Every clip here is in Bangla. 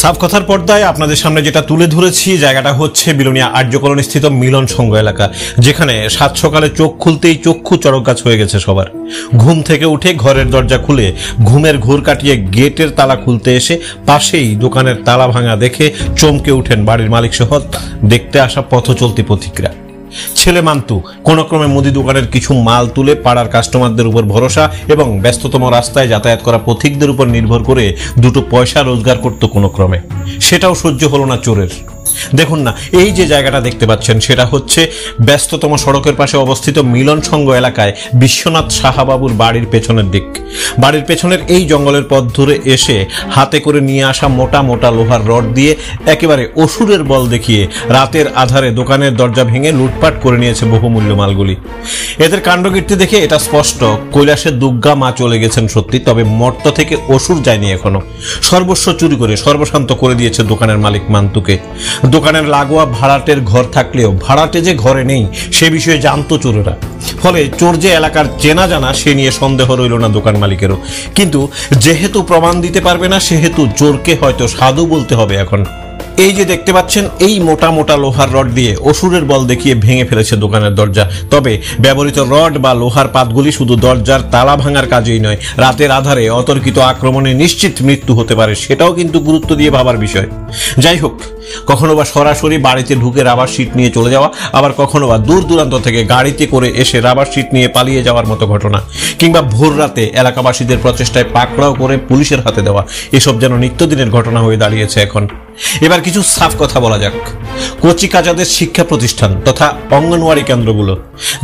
সাফ কথার পর্দায় আপনাদের সামনে যেটা তুলে ধরেছি জায়গাটা হচ্ছে বিলোনিয়া আর্য কলোনি স্থিত মিলন সংঘ এলাকা, যেখানে সাত সকালে চোখ খুলতেই চক্ষু চড়ক গাছ হয়ে গেছে সবার। ঘুম থেকে উঠে ঘরের দরজা খুলে ঘুমের ঘোর কাটিয়ে গেটের তালা খুলতে এসে পাশেই দোকানের তালা ভাঙা দেখে চমকে উঠেন বাড়ির মালিক সহ দেখতে আসা পথ চলতি পথিকরা। ছেলে মান্তু কোন ক্রমে মুদি দোকানের কিছু মাল তুলে পাড়ার কাস্টমারদের উপর ভরসা এবং ব্যস্ততম রাস্তায় যাতায়াত করা পথিকদের উপর নির্ভর করে দুটো পয়সা রোজগার করত কোনো ক্রমে। সেটাও সহ্য হলো না চোরের। দেখুন না, এই যে জায়গাটা দেখতে পাচ্ছেন সেটা হচ্ছে ব্যস্ততম সড়কের পাশে অবস্থিত মিলন সংঘ এলাকায় বিশ্বনাথ সাহাবাবুর বাড়ির পেছনের দিক। বাড়ির পেছনের এই জঙ্গলের পথ ধরে এসে হাতে করে নিয়ে আসা মোটা মোটা লোহার রড দিয়ে একেবারে অসুরের বল দেখিয়ে রাতের আধারে দোকানের দরজা ভেঙে লুটপাট করে নিয়েছে বহুমূল্য মালগুলি। এদের কাণ্ডকীর্তি দেখে এটা স্পষ্ট, কৈলাসের দুর্গা মা চলে গেছেন সত্যি, তবে মর্ত থেকে অসুর যায়নি এখনো। সর্বস্ব চুরি করে সর্বশান্ত করে দিয়েছে দোকানের মালিক মান্তুকে। দোকানের লাগোয়া ভাড়াটের ঘর থাকলেও ভাড়াটে যে ঘরে নেই সে বিষয়ে জানতো চোরেরা। ফলে চোর যে এলাকার চেনা জানা সে নিয়ে সন্দেহ রইল না দোকান মালিকেরও। কিন্তু যেহেতু প্রমাণ দিতে পারবে না সেহেতু চোরকে হয়তো সাধু বলতে হবে এখন। এই যে দেখতে পাচ্ছেন এই মোটা মোটা লোহার রড দিয়ে অসুরের বল দেখিয়ে ভেঙে ফেলেছে দোকানের দরজা। তবে ব্যবহৃত রড বা লোহার পাতগুলি শুধু দরজার তালা ভাঙার কাজেই নয়, রাতের আধারে অতর্কিত আক্রমণে নিশ্চিত মৃত্যু হতে পারে সেটাও কিন্তু গুরুত্ব দিয়ে ভাবার বিষয়। যাই হোক, কখনো বা সরাসরি বাড়িতে ঢুকে রাবার শিট নিয়ে চলে যাওয়া, আবার কখনো বা দূর দূরান্ত থেকে গাড়িতে করে এসে রাবার শিট নিয়ে পালিয়ে যাওয়ার মতো ঘটনা, কিংবা ভোর রাতে এলাকাবাসীদের প্রচেষ্টায় পাকড়াও করে পুলিশের হাতে দেওয়া, এসব যেন নিত্যদিনের ঘটনা হয়ে দাঁড়িয়েছে এখন। এবার কিছু সাফ কথা বলা যাক। কচি কাচাদের শিক্ষা প্রতিষ্ঠান তথা অঙ্গনওয়াড়ি কেন্দ্রগুলো,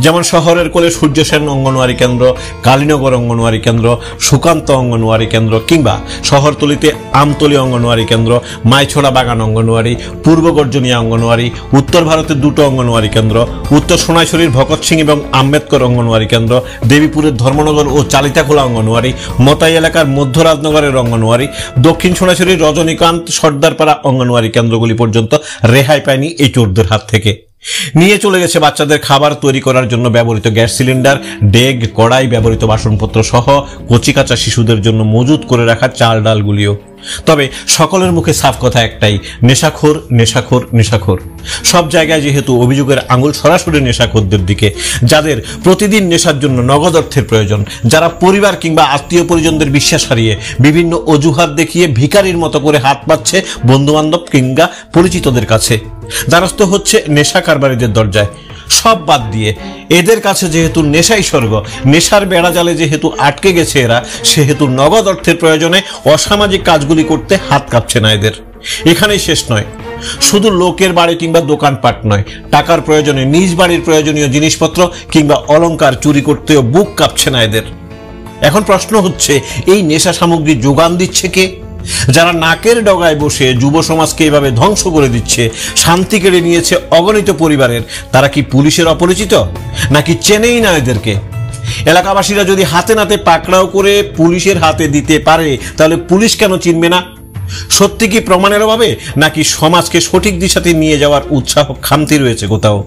যেমন শহরের কোলে সূর্যসেন অঙ্গনওয়াড়ি কেন্দ্র, কালীনগর অঙ্গনওয়াড়ি কেন্দ্র, সুকান্ত অঙ্গনওয়াড়ি কেন্দ্র, কিংবা শহরতলিতে আমতলী অঙ্গনওয়াড়ি কেন্দ্র, মাইছড়া বাগান অঙ্গনওয়াড়ি, পূর্ব গর্জনিয়া অঙ্গনওয়াড়ি, উত্তর ভারতের দুটো অঙ্গনওয়াড়ি কেন্দ্র, উত্তর সোনাইছড়ির ভগৎ সিং এবং আম্বেদকর অঙ্গনওয়াড়ি কেন্দ্র, দেবীপুরের ধর্মনগর ও চালিতাখোলা অঙ্গনওয়াড়ি, মতাই এলাকার মধ্য রাজনগরের অঙ্গনওয়াড়ি, দক্ষিণ সোনাইছড়ির রজনীকান্ত সর্দারপাড়া অঙ্গনওয়াড়ি কেন্দ্রগুলি পর্যন্ত রেহাই পায়নি এই চোরদের হাত থেকে। নিয়ে চলে গেছে বাচ্চাদের খাবার তৈরি করার জন্য ব্যবহৃত গ্যাস সিলিন্ডার, ডেগ, কড়াই, ব্যবহৃত বাসনপত্র সহ কচিকাঁচা শিশুদের জন্য মজুত করে রাখা চাল ডালগুলিও। তবে সকলের মুখে সাফ কথা একটাই, নেশাখোর নেশাখোর নেশাখোর। সব জায়গায় যেহেতু অভিযোগের আঙুল সরাসরি নেশাখোরদের দিকে, যাদের প্রতিদিন নেশার জন্য নগদ অর্থের প্রয়োজন, যারা পরিবার কিংবা আত্মীয় পরিজনদের বিশ্বাস হারিয়ে বিভিন্ন অজুহাত দেখিয়ে ভিখারির মতো করে হাত পাচ্ছে বন্ধুবান্ধব কিংবা পরিচিতদের কাছে, দ্বারস্থ হচ্ছে নেশা কারবারিদের দরজায়। সব বাদ দিয়ে এদের কাছে যেহেতু নেশাই স্বর্গ, নেশার বেড়াজালে যেহেতু আটকে গেছে এরা, সেহেতু নগদ অর্থের প্রয়োজনে অসামাজিক কাজগুলি করতে হাত কাঁপছে না এদের। এখানেই শেষ নয়, শুধু লোকের বাড়ি কিংবা দোকানপাট নয়, টাকার প্রয়োজনে নিজ বাড়ির প্রয়োজনীয় জিনিসপত্র কিংবা অলংকার চুরি করতেও বুক কাঁপছে না এদের। এখন প্রশ্ন হচ্ছে, এই নেশা সামগ্রী যোগান দিচ্ছে কে? যারা নাকের ডগায় বসে যুব সমাজকে এভাবে ধ্বংস করে দিচ্ছে, শান্তি কেড়ে নিয়েছে অগণিত পরিবারের, তারা কি পুলিশের অপরিচিত, নাকি চেনেই না এদেরকে? এলাকাবাসীরা যদি হাতে নাতে পাকড়াও করে পুলিশের হাতে দিতে পারে তাহলে পুলিশ কেন চিনবে না? সত্যি কি প্রমাণের অভাবে, নাকি সমাজকে সঠিক দিশাতে নিয়ে যাওয়ার উৎসাহ খামতি রয়েছে কোথাও?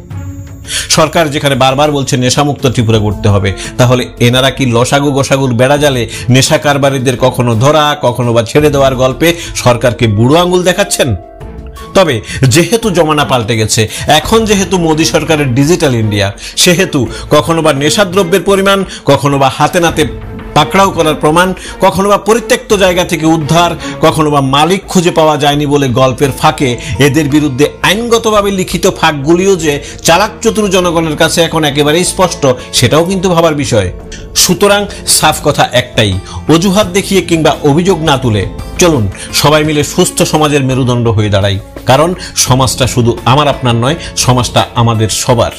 সরকার যেখানে বারবার বলছে নেশামুক্ত ত্রিপুরা করতে হবে, তাহলে এনারা কি লসাগু গোসাগুর বেড়াজালে নেশা কারবারিদের কখনো ধরা কখনো বা ছেড়ে দেওয়ার গল্পে সরকারকে বুড়ো আঙুল দেখাচ্ছেন? তবে যেহেতু জমানা পাল্টে গেছে, এখন যেহেতু মোদী সরকারের ডিজিটাল ইন্ডিয়া, সেহেতু কখনো বা নেশাদ্রব্যের পরিমাণ, কখনো বা হাতে নাতে পাকড়াও করার প্রমাণ, কখনো বা পরিত্যক্ত জায়গা থেকে উদ্ধার, কখনো বা মালিক খুঁজে পাওয়া যায়নি বলে গল্পের ফাঁকে এদের বিরুদ্ধে আইনগতভাবে লিখিত ফাঁকগুলিও যে চালাক চতুর জনগণের কাছে এখন একেবারেই স্পষ্ট, সেটাও কিন্তু ভাবার বিষয়। সুতরাং সাফ কথা একটাই, অজুহাত দেখিয়ে কিংবা অভিযোগ না তুলে চলুন সবাই মিলে সুস্থ সমাজের মেরুদণ্ড হয়ে দাঁড়াই। কারণ সমাজটা শুধু আমার আপনার নয়, সমাজটা আমাদের সবার।